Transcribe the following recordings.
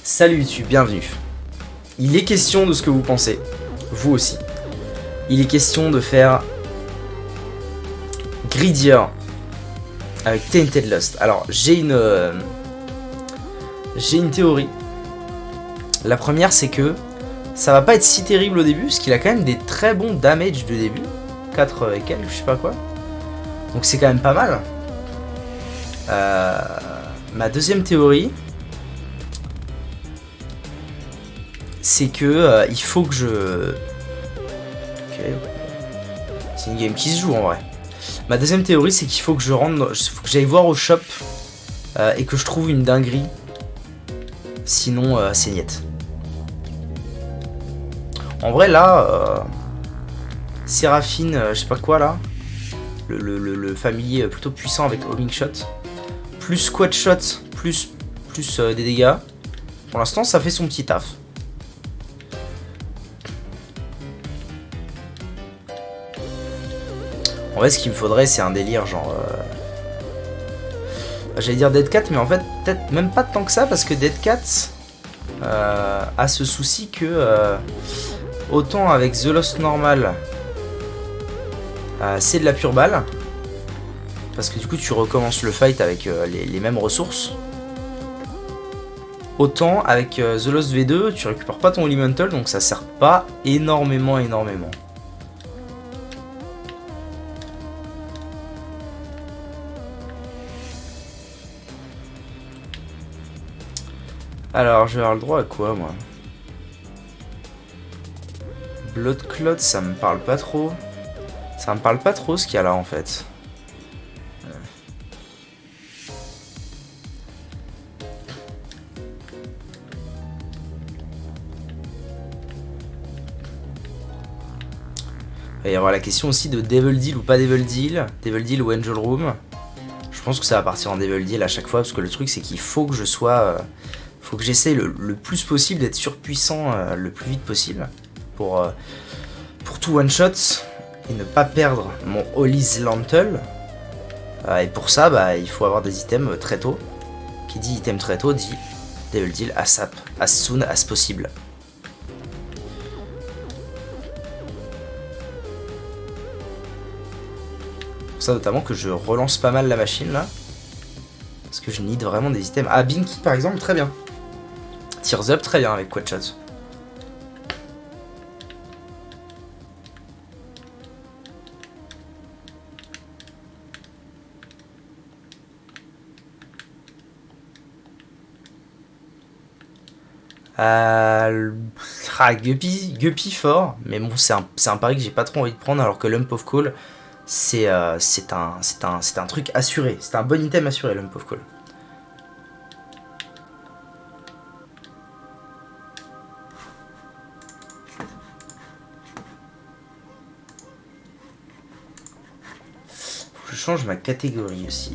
Salut YouTube, bienvenue. Il est question de ce que vous pensez, vous aussi. Il est question de faire Greedier avec Tainted Lust. Alors j'ai une théorie. La première, c'est que ça va pas être si terrible au début, parce qu'il a quand même des très bons damage de début. 4 et quelques, je sais pas quoi. Donc c'est quand même pas mal. Ma deuxième théorie, c'est que il faut que je... Ok. C'est une game qui se joue en vrai. Ma deuxième théorie, c'est qu'il faut que je rentre, faut que j'aille voir au shop et que je trouve une dinguerie. Sinon, c'est niette. En vrai, là, Séraphine, je sais pas quoi là, le familier plutôt puissant avec homing shot, plus squat shot, plus des dégâts. Pour l'instant, ça fait son petit taf. En vrai, ce qu'il me faudrait, c'est un délire genre... J'allais dire Dead Cat, mais en fait, peut-être même pas tant que ça, parce que Dead Cat a ce souci que... autant avec The Lost normal, c'est de la pure balle. Parce que du coup, tu recommences le fight avec les mêmes ressources. Autant avec The Lost V2, tu récupères pas ton Elemental, donc ça sert pas énormément. Alors, je vais avoir le droit à quoi, moi? Blood Clot, ça me parle pas trop. Ça me parle pas trop ce qu'il y a là, en fait. Il va y avoir la question aussi de Devil Deal ou pas Devil Deal ou Angel Room. Je pense que ça va partir en Devil Deal à chaque fois, parce que le truc, c'est qu'il faut que je sois... faut que j'essaye le plus possible d'être surpuissant le plus vite possible pour tout one shot et ne pas perdre mon Holy's Lantel. Et pour ça, bah, il faut avoir des items très tôt. Qui dit item très tôt dit Devil Deal ASAP, as soon as possible. Pour ça notamment que je relance pas mal la machine là. Parce que je need vraiment des items. Ah, Binky par exemple, très bien. Tears Up, très bien avec Quadshot. Guppy fort, mais bon, c'est un pari que j'ai pas trop envie de prendre, alors que Lump of Coal, c'est un truc assuré. C'est un bon item assuré, Lump of Coal. Faut que je change ma catégorie aussi.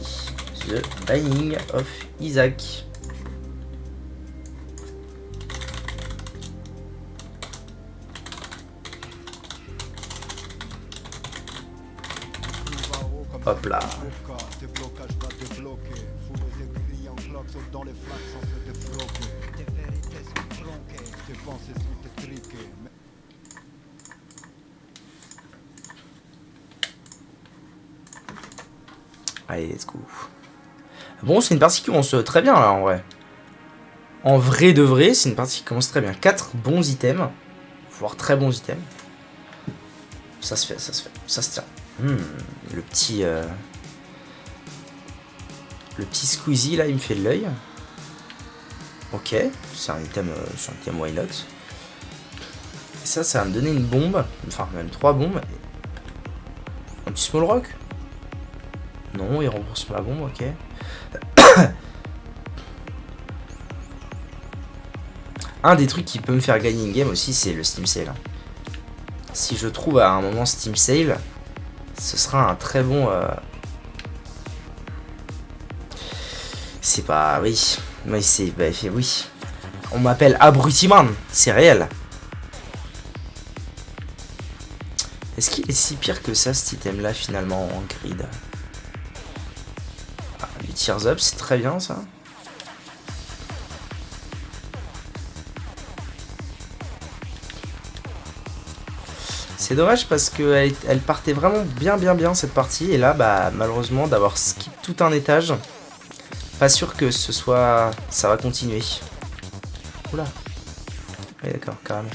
The Binding of Isaac. Hop là. Allez, let's go. Bon, c'est une partie qui commence très bien là en vrai. En vrai de vrai, c'est une partie qui commence très bien. 4 bons items, voire très bons items. Ça se fait, ça se tient. Le petit Squeezie là, il me fait de l'œil. Ok, c'est un item why not. Et ça va me donner une bombe, enfin même 3 bombes. Un petit small rock. Non, il rembourse ma bombe, ok. Un des trucs qui peut me faire gagner une game aussi, c'est le Steam Sale. Si je trouve à un moment Steam Sale, ce sera un très bon... C'est pas... Oui. Oui, c'est... Bah, oui. On m'appelle Abruti-Man. C'est réel. Est-ce qu'il est si pire que ça, cet item-là, finalement, en grid? Ah, du Tears Up, c'est très bien, ça. C'est dommage parce qu'elle elle partait vraiment bien cette partie. Et là, bah malheureusement, d'avoir skip tout un étage, pas sûr que ce soit... ça va continuer. Oula. Oui d'accord, carrément.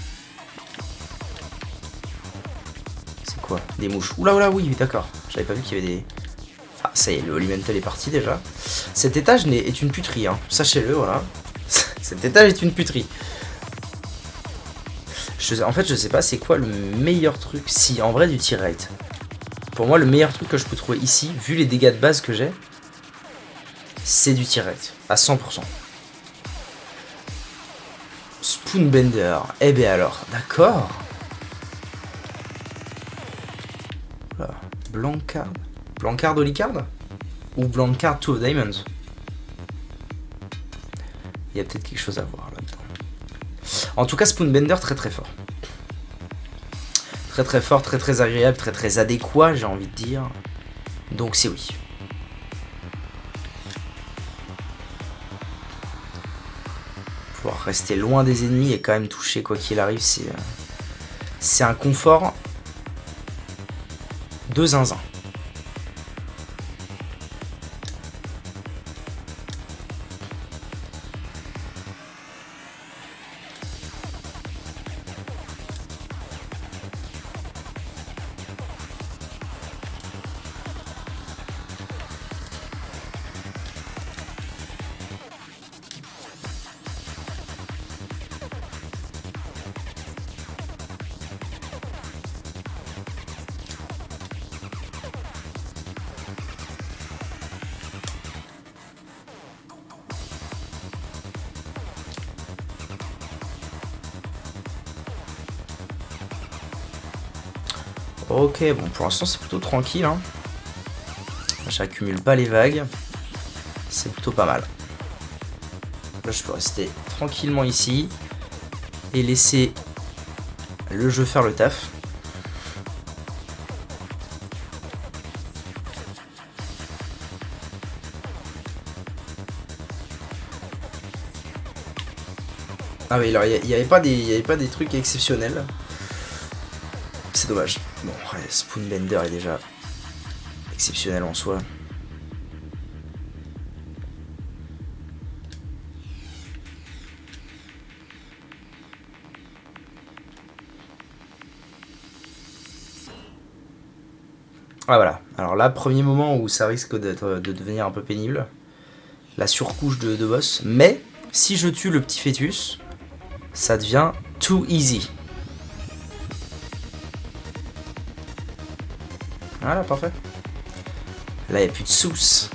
C'est quoi? Des mouches. Oula, oui, d'accord. J'avais pas vu qu'il y avait des... Ah, ça y est, le Elemental est parti déjà. Cet étage est une puterie, hein. Sachez-le, voilà. Cet étage est une puterie. En fait, je sais pas c'est quoi le meilleur truc. Si, en vrai, du tir rate. Pour moi, le meilleur truc que je peux trouver ici, vu les dégâts de base que j'ai, c'est du tir rate. À 100%. Spoonbender. Eh ben alors, d'accord. Blancard. Blancard Olicard? Ou Blancard Two of Diamonds? Il y a peut-être quelque chose à voir là-dedans. En tout cas, Spoonbender très fort. Très fort, très agréable, très adéquat, j'ai envie de dire. Donc c'est oui. Pouvoir rester loin des ennemis et quand même toucher quoi qu'il arrive, c'est un confort de zinzin. Ok, bon pour l'instant c'est plutôt tranquille, hein. J'accumule pas les vagues. C'est plutôt pas mal. Là je peux rester tranquillement ici et laisser le jeu faire le taf. Ah oui, alors il n'y avait pas des trucs exceptionnels. C'est dommage. Bon, ouais, Spoonbender est déjà exceptionnel en soi. Ah voilà, alors là, premier moment où ça risque de devenir un peu pénible. La surcouche de boss. Mais, si je tue le petit fœtus, ça devient too easy. Voilà, parfait. Là, il n'y a plus de sauce.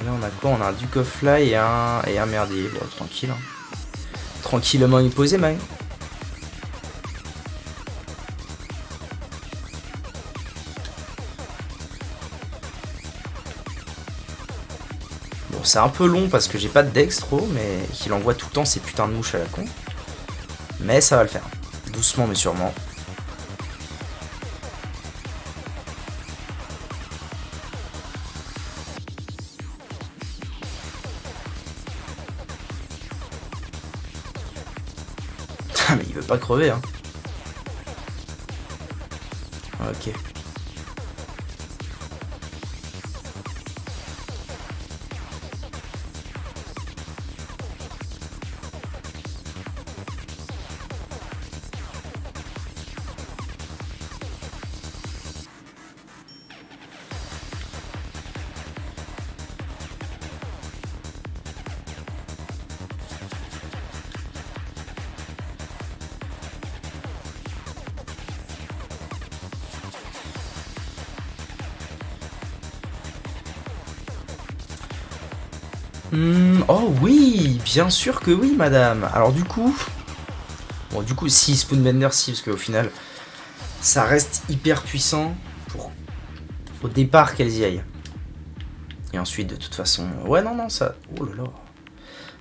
Et là on a quoi? On a un Duke of Fly et un merdier. Bon, tranquille. Hein. Tranquillement imposé, man. Bon, c'est un peu long parce que j'ai pas de dextro, mais qu'il envoie tout le temps ces putains de mouches à la con. Mais ça va le faire. Doucement mais sûrement. Mais il veut pas crever, hein. Ok. Oh oui, bien sûr que oui, madame. Alors du coup, bon, si Spoonbender, si, parce qu'au final, ça reste hyper puissant pour au départ qu'elles y aillent. Et ensuite, de toute façon... Ouais, non, ça... Oh là là.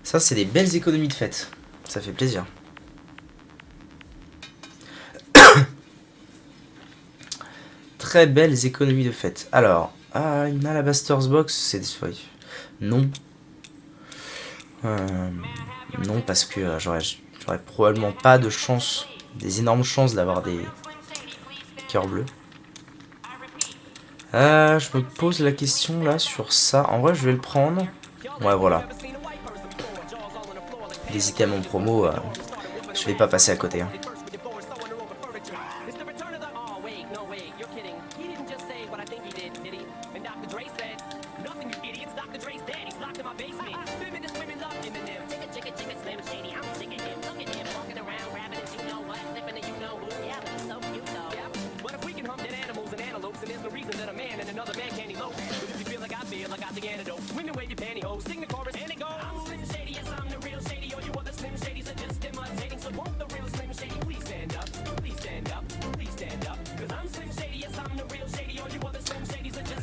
Ça, c'est des belles économies de fête. Ça fait plaisir. Très belles économies de fête. Alors, une Alabaster's Box, c'est... Non. Non, parce que j'aurais probablement pas de chance, des énormes chances d'avoir des cœurs bleus. Je me pose la question là sur ça. En vrai, je vais le prendre. Ouais, voilà. Les items en promo, je vais pas passer à côté. Hein.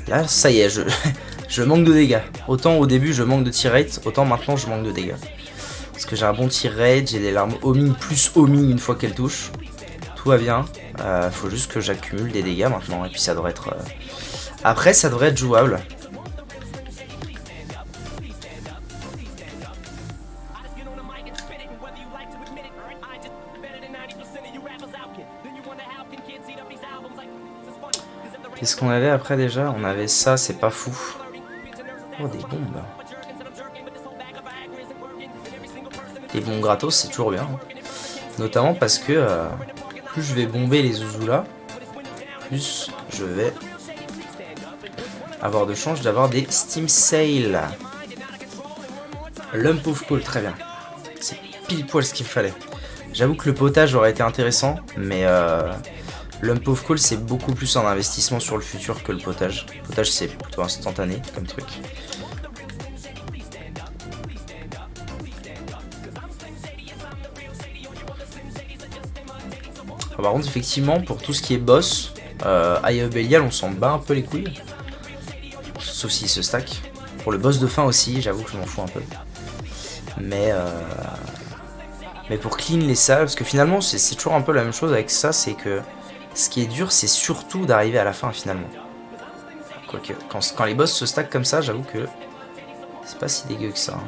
Là, ça y est, je manque de dégâts. Autant au début, je manque de tir rate, autant maintenant, je manque de dégâts. Parce que j'ai un bon tir rate, j'ai des larmes homing plus homing une fois qu'elle touche. Tout va bien. Faut juste que j'accumule des dégâts maintenant. Et puis ça devrait être... Après, ça devrait être jouable. Qu'est-ce qu'on avait après déjà? On avait ça, c'est pas fou. Oh, des bombes. Des bombes gratos, c'est toujours bien. Notamment parce que plus je vais bomber les zouzous là, plus je vais avoir de chance d'avoir des Steam Sale. Lump of Coal, très bien. C'est pile poil ce qu'il fallait. J'avoue que le potage aurait été intéressant, mais Lump of Coal c'est beaucoup plus un investissement sur le futur que le potage. Le potage c'est plutôt instantané comme truc. Par contre effectivement pour tout ce qui est boss, Eye of Belial on s'en bat un peu les couilles. Sauf s'il se stack. Pour le boss de fin aussi, j'avoue que je m'en fous un peu. Mais pour clean les salles, parce que finalement c'est toujours un peu la même chose avec ça, c'est que ce qui est dur c'est surtout d'arriver à la fin finalement. Quoique, quand les boss se stack comme ça, j'avoue que c'est pas si dégueu que ça. Hein.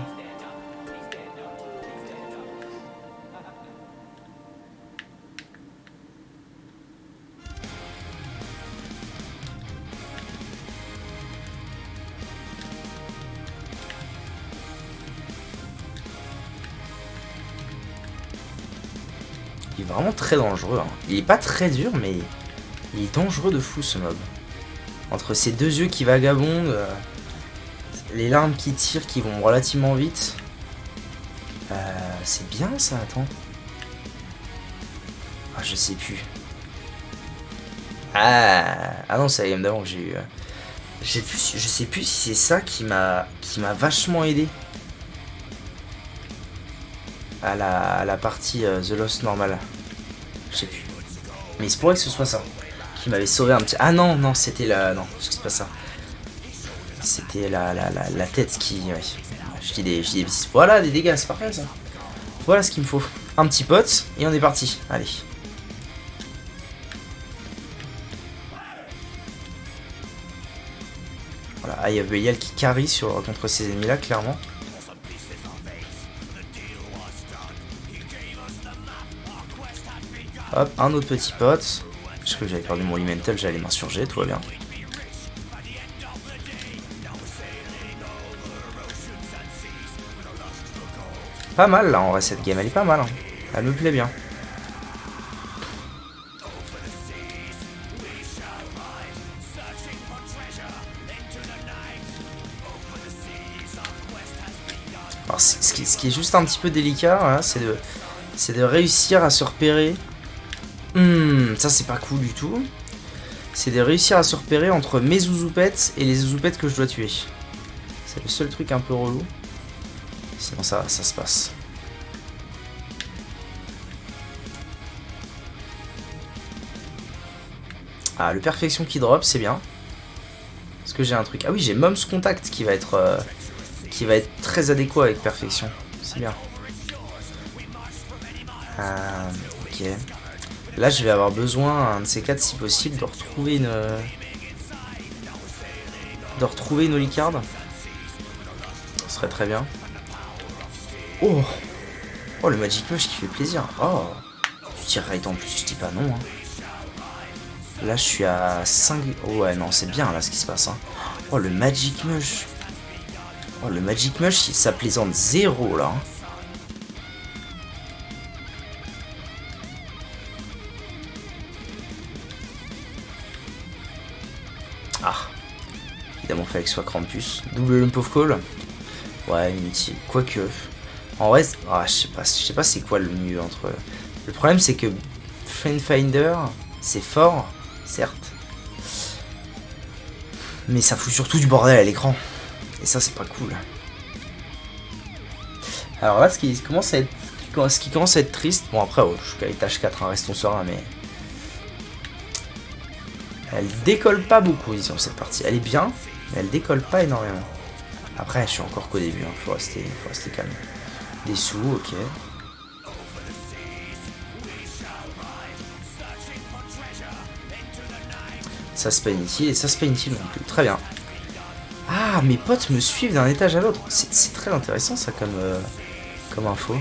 Il est vraiment très dangereux. Hein. Il est pas très dur, mais il est dangereux de fou ce mob. Entre ses deux yeux qui vagabondent, les larmes qui tirent qui vont relativement vite. C'est bien ça, attends. Ah, je sais plus. Ah non, c'est la game d'avant que j'ai eu. Je sais plus si c'est ça qui m'a vachement aidé. À la partie The Lost normale. Je sais plus. Mais il se pourrait que ce soit ça. Qui m'avait sauvé un petit... Ah non, c'était la... Non, c'est pas ça. C'était la tête qui... Ouais. Je dis des... Voilà, des dégâts, c'est parfait ça. Voilà ce qu'il me faut. Un petit pote, et on est parti. Allez. Voilà, il y a Belial qui carry contre ces ennemis là, clairement. Hop, un autre petit pote. Je crois que j'avais perdu mon elemental, j'allais m'insurger, tout va bien. Pas mal là en vrai cette game, elle est pas mal. Hein. Elle me plaît bien. Alors, ce qui est juste un petit peu délicat, voilà, c'est de réussir à se repérer. Ça c'est pas cool du tout. C'est de réussir à se repérer entre mes zouzoupettes et les zouzoupettes que je dois tuer. C'est le seul truc un peu relou. Sinon ça se passe. Ah, le perfection qui drop, c'est bien. Est-ce que j'ai un truc? Ah oui, j'ai Mom's Contact qui va être très adéquat avec perfection. C'est bien. Ok. Là, je vais avoir besoin, un de ces quatre, si possible, de retrouver une Holy Card. Ce serait très bien. Oh, oh, le Magic Mush qui fait plaisir. Oh, tu tires right en plus, je dis pas non. Hein. Là, je suis à 5... Oh, ouais, non, c'est bien, là, ce qui se passe. Hein. Oh, le Magic Mush. Oh, le Magic Mush, ça plaisante zéro, là. Hein. Ah. Évidemment, fallait que ce soit Krampus. Double Lump of Call. Ouais, inutile. Quoique... En vrai, ah, je sais pas c'est quoi le mieux entre... Le problème, c'est que Friendfinder, c'est fort, certes. Mais ça fout surtout du bordel à l'écran. Et ça, c'est pas cool. Alors là, ce qui commence à être triste... Bon, après, je suis qu'à l'étage 4, hein, restons sereins, mais... Elle décolle pas beaucoup, disons, cette partie. Elle est bien, mais elle décolle pas énormément. Après, je suis encore qu'au début, hein. Faut rester calme. Des sous, ok. Ça c'est pas inutile et ça c'est pas inutile non plus. Très bien. Ah, mes potes me suivent d'un étage à l'autre. C'est très intéressant ça comme info.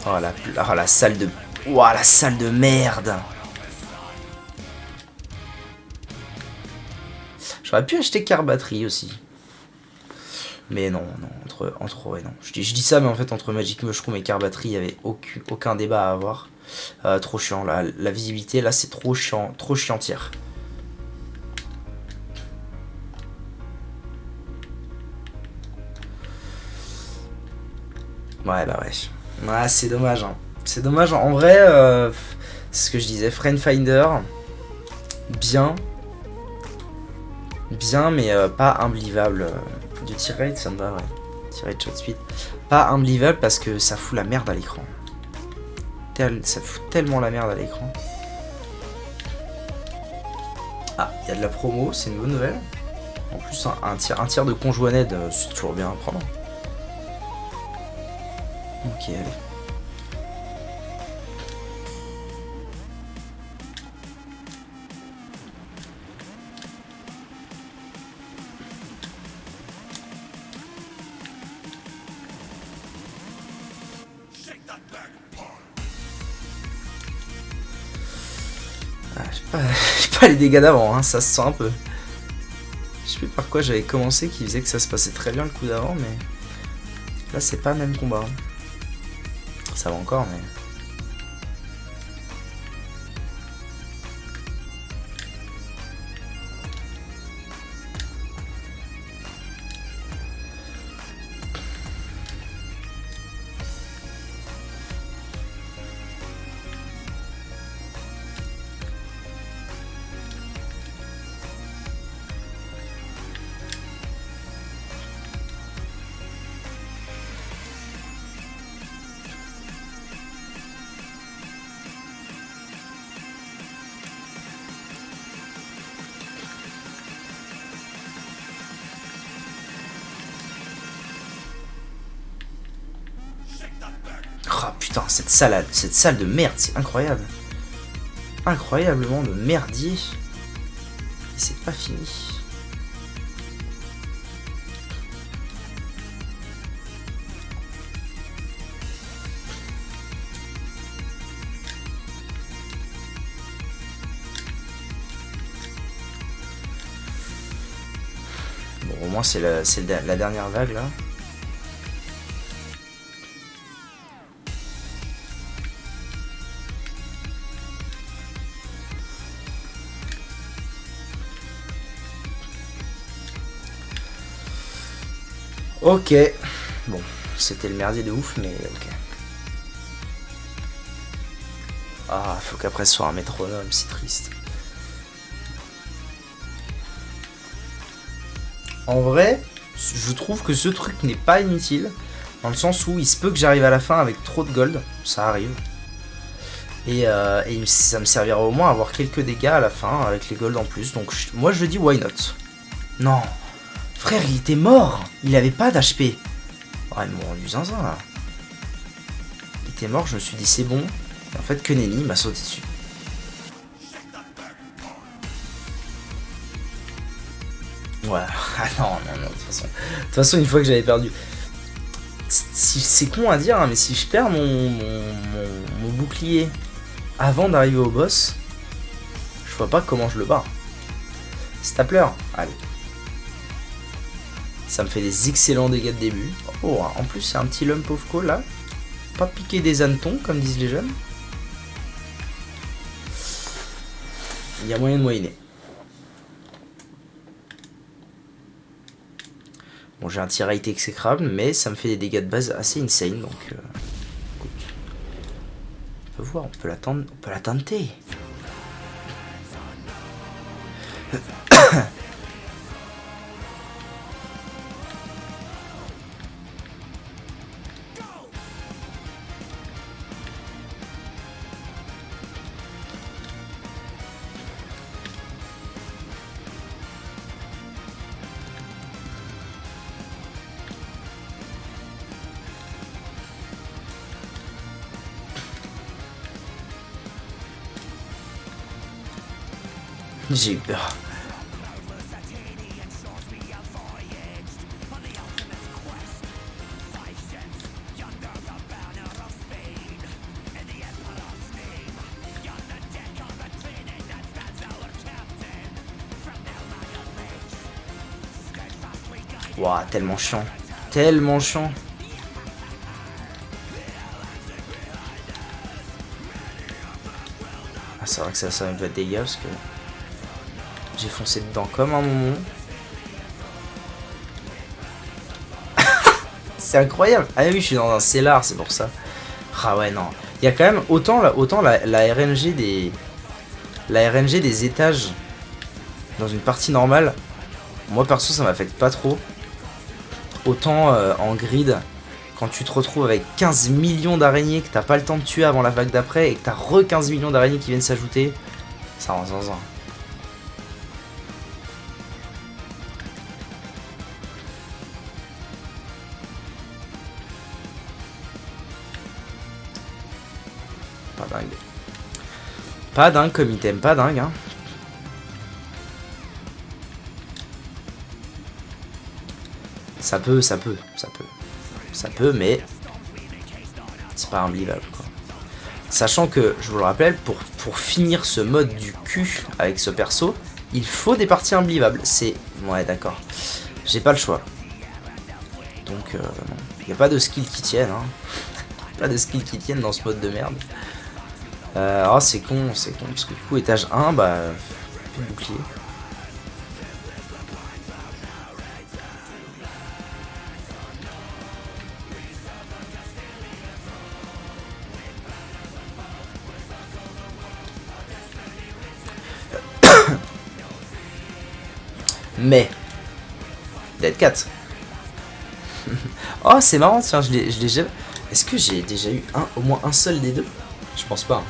Oh la salle de... Ouah, la salle de merde. J'aurais pu acheter Car Battery aussi. Mais non, ouais, non. Je dis ça, mais en fait, entre Magic Mushroom et Car Battery, il n'y avait aucun débat à avoir. Trop chiant, la visibilité, là, c'est trop chiantière. Ouais, bah ouais. Ouais, c'est dommage, hein. C'est dommage, en vrai, c'est ce que je disais, Friendfinder, bien, mais pas unbelievable. Du tir rate, ça me va, ouais. Tir rate shot speed. Pas unbelievable parce que ça fout la merde à l'écran. Ça fout tellement la merde à l'écran. Ah, il y a de la promo, c'est une bonne nouvelle. En plus, un tir de conjoined, c'est toujours bien à prendre. Ok, allez. J'ai pas les dégâts d'avant, hein, ça se sent un peu. Je sais plus par quoi j'avais commencé qui faisait que ça se passait très bien le coup d'avant, mais là c'est pas le même combat. Ça va encore, mais... Oh putain, cette salle de merde, c'est incroyable. Incroyablement de merdier. Et c'est pas fini. Bon, au moins c'est la dernière vague là. Ok. Bon, c'était le merdier de ouf, mais ok. Ah, faut qu'après ce soit un métronome, c'est triste. En vrai, je trouve que ce truc n'est pas inutile. Dans le sens où il se peut que j'arrive à la fin avec trop de gold, ça arrive. Et ça me servira au moins à avoir quelques dégâts à la fin avec les gold en plus. Donc moi je dis why not. Non, frère, il était mort. Il avait pas d'HP. Oh, ils m'ont rendu zinzin là. Il était mort, je me suis dit c'est bon. Et en fait que nenni m'a sauté dessus. Ouais, ah non, de toute façon une fois que j'avais perdu. C'est con à dire, hein, mais si je perds mon bouclier avant d'arriver au boss, je vois pas comment je le bats. Stapler, allez. Ça me fait des excellents dégâts de début. Oh, en plus, c'est un petit lump of coal là. Pas piquer des hannetons, comme disent les jeunes. Il y a moyen de moyenner. Bon, j'ai un tir rate exécrable, mais ça me fait des dégâts de base assez insane, donc écoute. On peut voir, on peut la tenter. J'ai eu peur. Ouah, tellement chiant. Tellement chiant. Ah, c'est vrai que ça me fait des dégâts parce que j'ai foncé dedans comme un moment. C'est incroyable. Ah oui, je suis dans un cellar, c'est pour ça. Ah ouais, non. Il y a quand même autant la RNG des... La RNG des étages dans une partie normale, moi perso ça m'affecte pas trop. Autant en grid, quand tu te retrouves avec 15 millions d'araignées que t'as pas le temps de tuer avant la vague d'après et que t'as re 15 millions d'araignées qui viennent s'ajouter, ça rend zinzin. Pas dingue. Pas dingue comme item, pas dingue hein. Ça peut, mais c'est pas unbelievable quoi. Sachant que, je vous le rappelle, pour finir ce mode du cul avec ce perso, il faut des parties unbelievables. C'est... Ouais d'accord. J'ai pas le choix. Donc, il n'y a pas de skill qui tienne. Hein. Pas de skill qui tienne dans ce mode de merde. Ah c'est con, parce que du coup étage 1, bah, plus de bouclier. Mais Dead Cat. Oh c'est marrant, tiens, je l'ai jamais... Est-ce que j'ai déjà eu au moins un seul des deux? Je pense pas.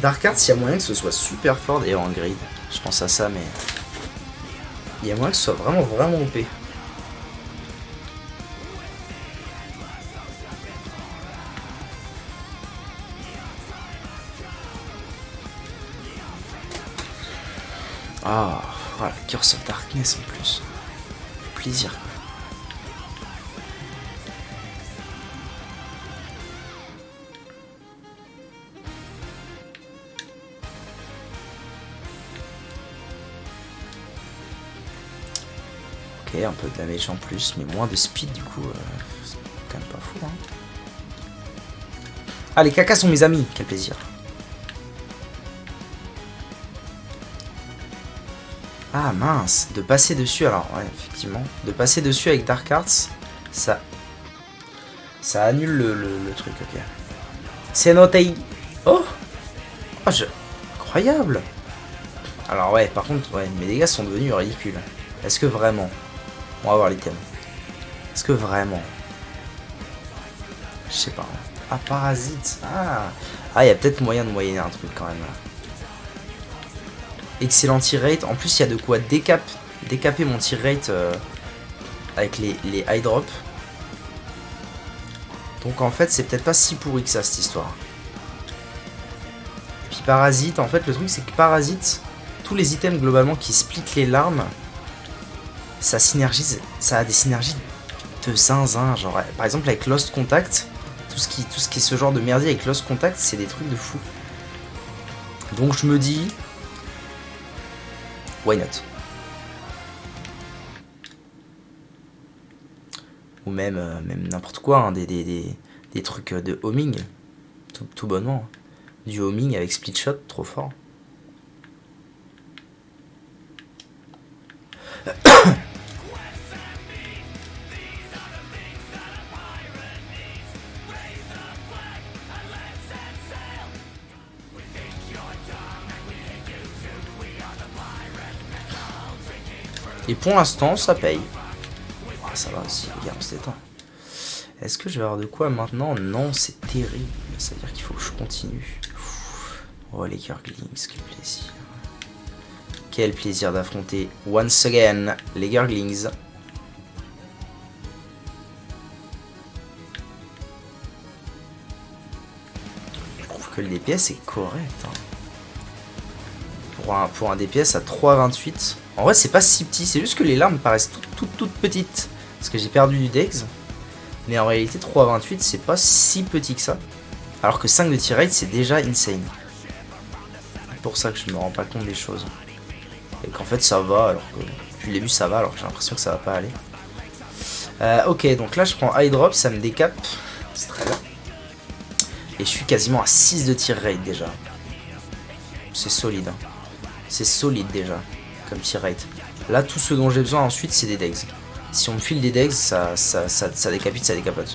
Dark Arts, il y a moyen que ce soit super fort d'ailleurs en grid. Je pense à ça, mais il y a moyen que ce soit vraiment OP. Ah, voilà, Curse of Darkness en plus. Plaisir quoi. Ok, un peu de damage en plus, mais moins de speed du coup, c'est quand même pas fou hein. Ah les cacas sont mes amis, quel plaisir. Ah mince, de passer dessus, alors ouais effectivement, de passer dessus avec Dark Arts, ça annule le truc, ok. C'est noté. Oh, incroyable. Alors ouais, par contre, ouais, mes dégâts sont devenus ridicules. Est-ce que vraiment, on va voir l'item. Est-ce que vraiment, Je sais pas. Ah, parasite. Ah, il y a peut-être moyen de moyenner un truc quand même. Là. Excellent tir rate. En plus, il y a de quoi décaper mon tir rate avec les high drops. Donc en fait, c'est peut-être pas si pourri que ça, cette histoire. Puis parasite, en fait, le truc, c'est que parasite, tous les items globalement qui splitent les larmes, ça synergise, ça a des synergies de zinzin. Genre, par exemple, avec Lost Contact, tout ce qui est ce genre de merdier avec Lost Contact, c'est des trucs de fou. Donc je me dis, why not? Ou même n'importe quoi, hein, des trucs de homing, tout bonnement. Du homing avec split shot, trop fort. Et pour l'instant, ça paye. Oh, ça va aussi, les gars, on se détend. Est-ce que je vais avoir de quoi maintenant? Non, c'est terrible. Ça veut dire qu'il faut que je continue. Oh, les Gurglings, quel plaisir. Quel plaisir d'affronter, once again, les Gurglings. Je trouve que le DPS est correct. Hein. Pour un DPS à 3,28. En vrai, c'est pas si petit, c'est juste que les larmes paraissent toutes petites. Parce que j'ai perdu du Dex. Mais en réalité, 3,28, c'est pas si petit que ça. Alors que 5 de tir rate, c'est déjà insane. C'est pour ça que je me rends pas compte des choses. Et qu'en fait, ça va, alors que depuis le début, ça va, alors que j'ai l'impression que ça va pas aller. Ok, donc là, je prends high drop, ça me décape. C'est très bien. Et je suis quasiment à 6 de tir rate déjà. C'est solide. Hein. C'est solide déjà. Comme tir rate. Là, tout ce dont j'ai besoin ensuite, c'est des degs. Si on me file des degs, ça décapite, ça décapote.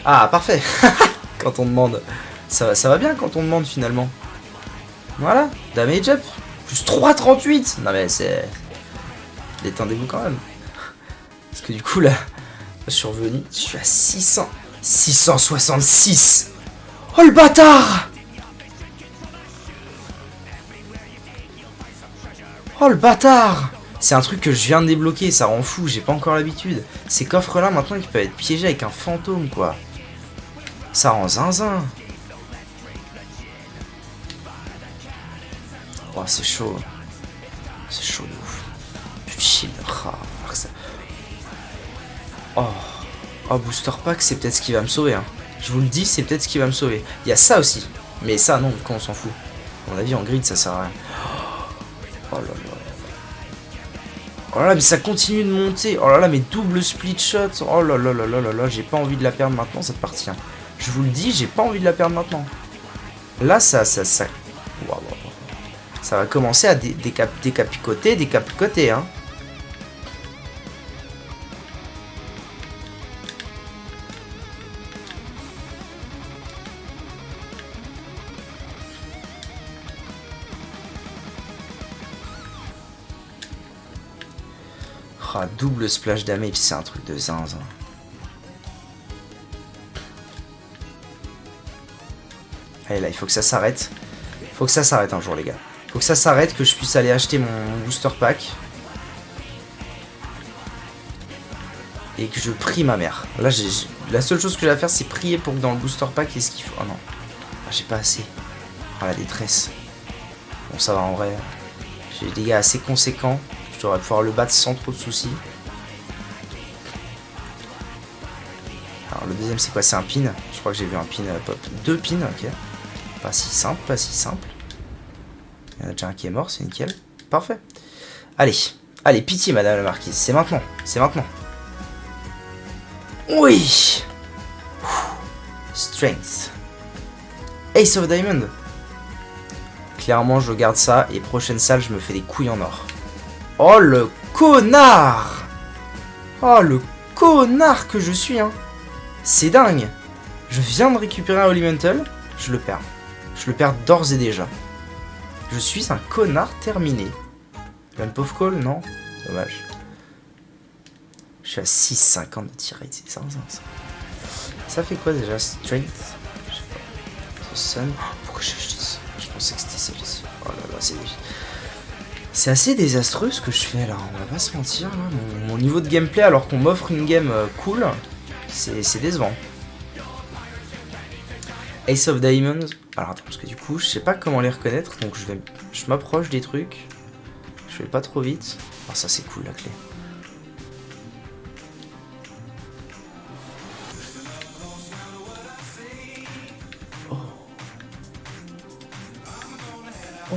Ah, parfait. Quand on demande. Ça va bien quand on demande finalement. Voilà, damage up. Plus 3,38. Non mais c'est... Détendez-vous quand même. Parce que du coup là, je suis revenu. Je suis à 600. 666. Oh le bâtard. Oh le bâtard. C'est un truc que je viens de débloquer, ça rend fou, j'ai pas encore l'habitude. Ces coffres là maintenant ils peuvent être piégés avec un fantôme quoi. Ça rend zinzin. Oh c'est chaud. C'est chaud de ouf. Putain, oh, booster pack c'est peut-être ce qui va me sauver hein. Je vous le dis, c'est peut-être ce qui va me sauver. Il y a ça aussi. Mais ça non, quand on s'en fout. À mon avis en grid ça sert à rien. Oh là là. Oh là là, mais ça continue de monter. Oh là là, mais double split shot. Oh là là là là là là, j'ai pas envie de la perdre maintenant cette partie. Hein. Je vous le dis, j'ai pas envie de la perdre maintenant. Là, ça. Wow, wow. Ça va commencer à décapicoter, hein. Ah, double splash damage, c'est un truc de zinzin. Allez là, il faut que ça s'arrête. Il faut que ça s'arrête un jour les gars. Il faut que ça s'arrête, que je puisse aller acheter mon booster pack. Et que je prie ma mère. Là, la seule chose que j'ai à faire, c'est prier pour que dans le booster pack, il y ait ce qu'il faut. Oh non, ah, j'ai pas assez. Oh la détresse. Bon, ça va en vrai. J'ai des dégâts assez conséquents. Je devrais pouvoir le battre sans trop de soucis. Alors le deuxième c'est quoi? C'est un pin. Je crois que j'ai vu un pin pop. 2 pins, ok. Pas si simple, pas si simple. Il y en a déjà un qui est mort, c'est nickel. Parfait. Allez, allez, pitié madame la marquise. C'est maintenant, c'est maintenant. Oui. Strength. Ace of Diamond. Clairement je garde ça et prochaine salle je me fais des couilles en or. Oh le connard! Oh le connard que je suis, hein. C'est dingue. Je viens de récupérer un Holy Mantle, je le perds. Je le perds d'ores et déjà. Je suis un connard terminé. Lamp of Call, non. Dommage. Je suis à 6,50 de tir rate, c'est ça. Ça fait quoi déjà? Strength? Je sais pas. The Sun. Oh, pourquoi j'ai acheté ça? Je pensais que c'était celle-ci. Oh là là, c'est assez désastreux ce que je fais là, on va pas se mentir. Là. Mon niveau de gameplay, alors qu'on m'offre une game cool, c'est décevant. Ace of Diamonds. Alors attends, parce que du coup, je sais pas comment les reconnaître, donc je m'approche des trucs. Je vais pas trop vite. Oh, ça c'est cool la clé. Oh,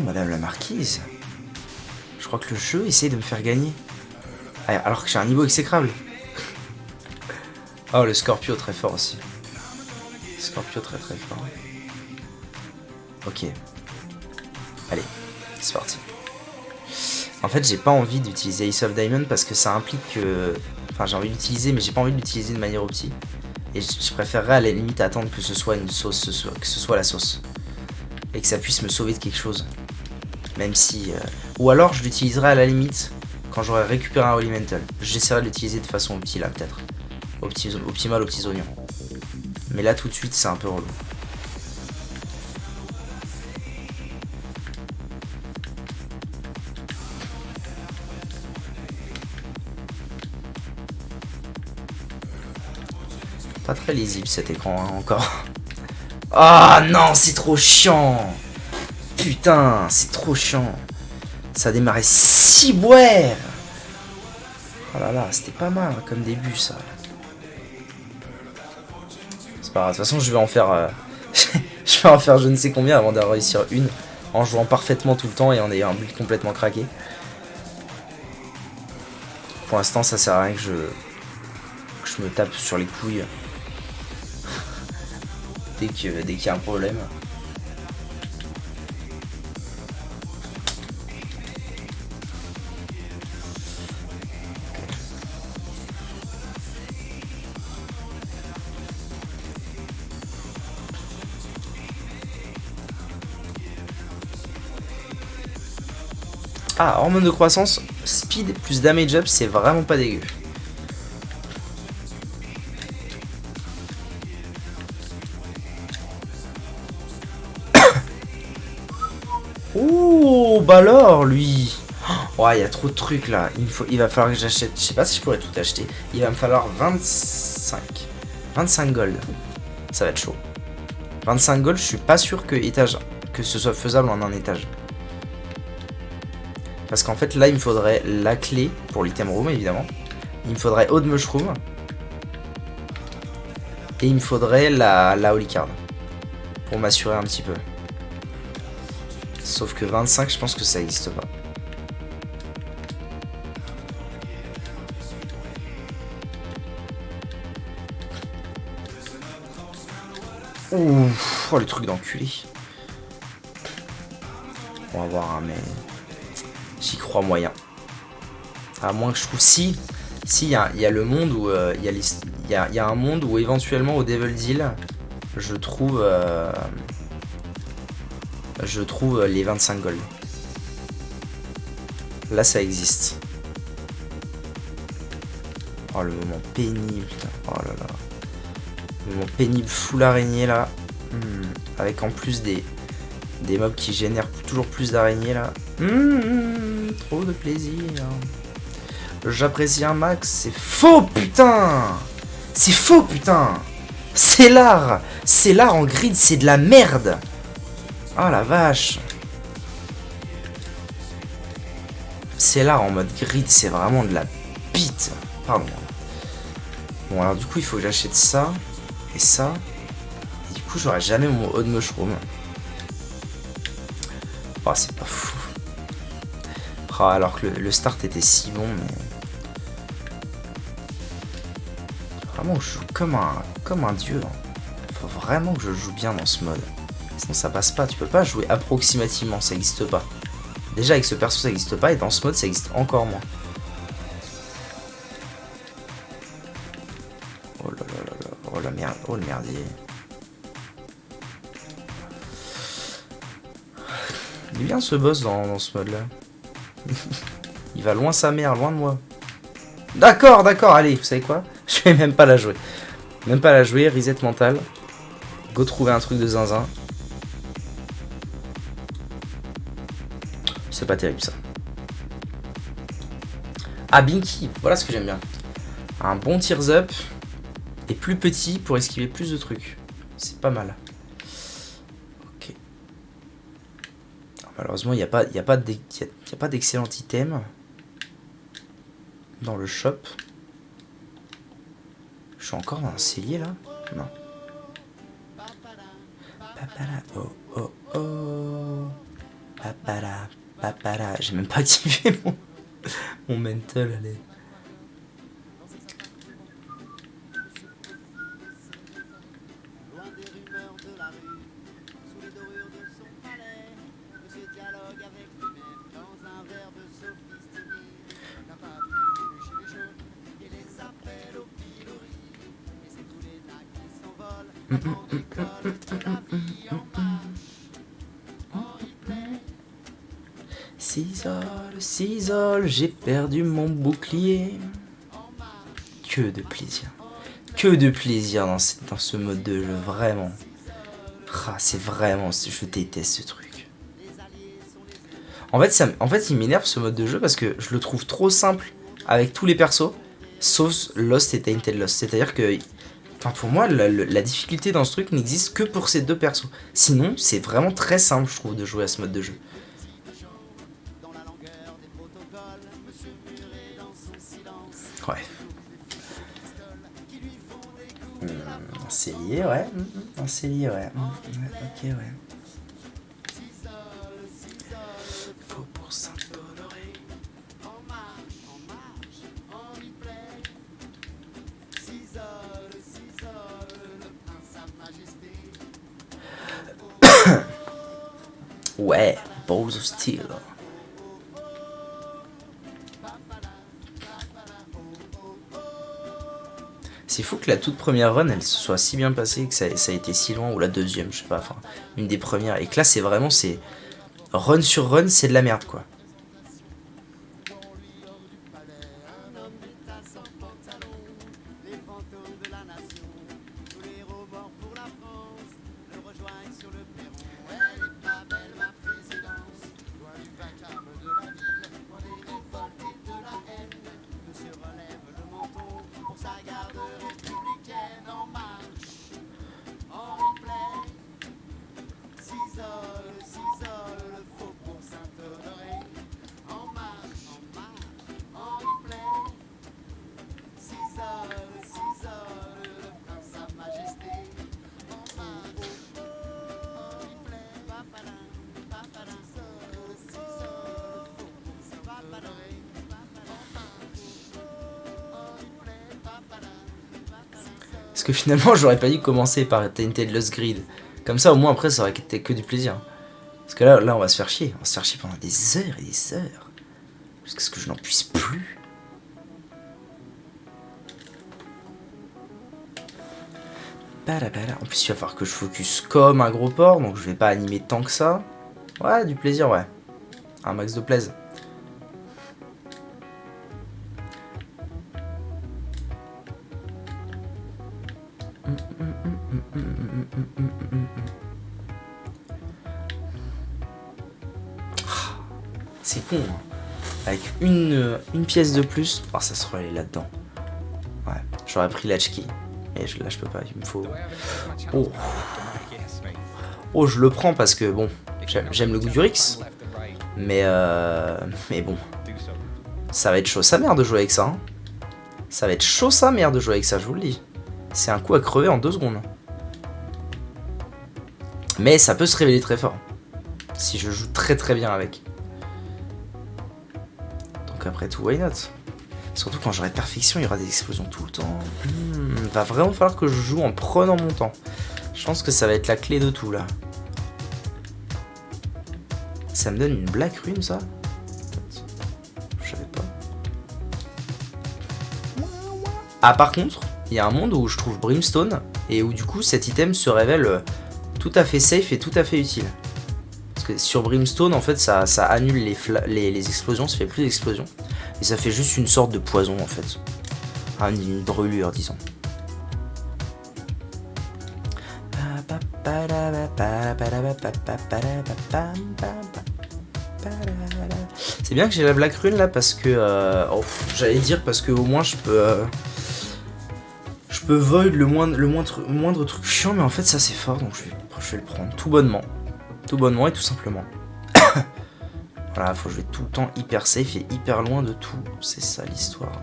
madame la marquise. Je crois que le jeu essaye de me faire gagner. Alors que j'ai un niveau exécrable. Oh, le Scorpio très fort aussi. Scorpio très fort. Ok. Allez, c'est parti. En fait, j'ai pas envie d'utiliser Ace of Diamond parce que ça implique que... Enfin, j'ai envie d'utiliser, mais j'ai pas envie de l'utiliser de manière opti. Et je préférerais à la limite attendre que ce soit une sauce, que ce soit la sauce. Et que ça puisse me sauver de quelque chose. Même si... Ou alors je l'utiliserai à la limite quand j'aurai récupéré un Holy Mantle. J'essaierai de l'utiliser de façon opti là peut-être. Optimale aux petits oignons. Mais là tout de suite c'est un peu relou. Pas très lisible cet écran hein, encore. Ah non, c'est trop chiant. Putain, c'est trop chiant. Ça a démarré si boire. Oh là là, c'était pas mal comme début ça. C'est pas grave, de toute façon je vais en faire je vais en faire je ne sais combien avant de réussir une en jouant parfaitement tout le temps et en ayant un build complètement craqué. Pour l'instant ça sert à rien que je me tape sur les couilles dès qu'il y a un problème. Ah, hormone de croissance, speed plus damage up, c'est vraiment pas dégueu. Ouh, bah alors, lui. Oh, il y a trop de trucs là. Il va falloir que j'achète. Je sais pas si je pourrais tout acheter. Il va me falloir 25 gold. Ça va être chaud. 25 gold, je suis pas sûr que ce soit faisable en un étage. Parce qu'en fait là il me faudrait la clé pour l'item room évidemment. Il me faudrait Odd Mushroom. Et il me faudrait la Holy Card. Pour m'assurer un petit peu. Sauf que 25 je pense que ça n'existe pas. Ouf, oh les trucs d'enculé. On va voir hein, mais... J'y crois moyen. À moins que je trouve... Si, il y a le monde où... Il y a un monde où éventuellement au Devil Deal, je trouve les 25 gold. Là ça existe. Oh le moment pénible. Oh là là. Le moment pénible full araignée là. Avec en plus des mobs qui génèrent toujours plus d'araignées là. Trop de plaisir. J'apprécie un max. C'est faux putain. C'est faux putain. C'est l'art. C'est l'art en grid, c'est de la merde. Oh la vache. C'est l'art en mode grid, c'est vraiment de la bite. Pardon. Bon alors du coup il faut que j'achète ça. Et ça. Et du coup j'aurai jamais mon Odd Mushroom. Oh c'est pas fou. Oh, alors que le start était si bon mais... Vraiment je joue comme un dieu. Faut vraiment que je joue bien dans ce mode. Sinon ça passe pas, tu peux pas jouer approximativement, ça existe pas. Déjà avec ce perso ça existe pas et dans ce mode ça existe encore moins. la merde, oh le merdier. Il est bien ce boss dans ce mode là. Il va loin sa mère, loin de moi. D'accord, allez, vous savez quoi? Je vais même pas la jouer. Même pas la jouer, reset mental. Go trouver un truc de zinzin. C'est pas terrible ça. Ah, Binky, voilà ce que j'aime bien. Un bon tears up et plus petit pour esquiver plus de trucs. C'est pas mal. Ok. Malheureusement, il n'y a pas d'excellent item dans le shop. Je suis encore dans un cellier là? Non. Papala, oh oh oh. Papala, papala. J'ai même pas activé mon mental, allez. Cisole, j'ai perdu mon bouclier. Que de plaisir. Que de plaisir dans ce mode de jeu, vraiment. Ah, c'est vraiment... Je déteste ce truc. En fait, il m'énerve ce mode de jeu parce que je le trouve trop simple avec tous les persos, sauf Lost et Tainted Lost. C'est-à-dire que... Enfin, pour moi, la difficulté dans ce truc n'existe que pour ces deux persos. Sinon, c'est vraiment très simple, je trouve, de jouer à ce mode de jeu. Ouais. Un cellier, ouais. Un cellier, ouais. Ok, ouais. Faut pour Saint-Honoré. Ouais, Balls of Steel. C'est fou que la toute première run, elle se soit si bien passée, que ça a été si loin, ou la deuxième, je sais pas, enfin, une des premières. Et que là, c'est vraiment, c'est run sur run, c'est de la merde, quoi. Parce que finalement, j'aurais pas dû commencer par Tainted Lost Grid. Comme ça, au moins, après, ça aurait été que du plaisir. Parce que là, on va se faire chier. On va se faire chier pendant des heures et des heures. Parce que je n'en puisse plus. En plus, il va falloir que je focus comme un gros porc. Donc, je vais pas animer tant que ça. Ouais, du plaisir, ouais. Un max de plaisir. C'est con, hein. Avec une pièce de plus, oh, ça se relaie là-dedans. Ouais, j'aurais pris l'Hatchkey. Mais là, je peux pas, il me faut... Oh. Oh, je le prends parce que, bon, j'aime le goût du Rix. Mais bon, ça va être chaud sa mère de jouer avec ça. Hein. Ça va être chaud sa mère de jouer avec ça, je vous le dis. C'est un coup à crever en 2 secondes. Mais ça peut se révéler très fort. Si je joue très très bien avec. Donc après tout, why not? Surtout quand j'aurai perfection, il y aura des explosions tout le temps. Va vraiment falloir que je joue en prenant mon temps. Je pense que ça va être la clé de tout là. Ça me donne une black rune ça? Je savais pas. Ah par contre, il y a un monde où je trouve Brimstone et où du coup cet item se révèle tout à fait safe et tout à fait utile. Parce que sur Brimstone en fait ça annule les explosions, ça fait plus d'explosions. Et ça fait juste une sorte de poison en fait. Une brûlure disons. C'est bien que j'ai la Black Rune là parce que j'allais dire parce que au moins je peux void le moindre truc chiant, mais en fait ça c'est fort donc je vais le prendre tout bonnement et tout simplement. Voilà, faut jouer tout le temps hyper safe et hyper loin de tout, c'est ça l'histoire.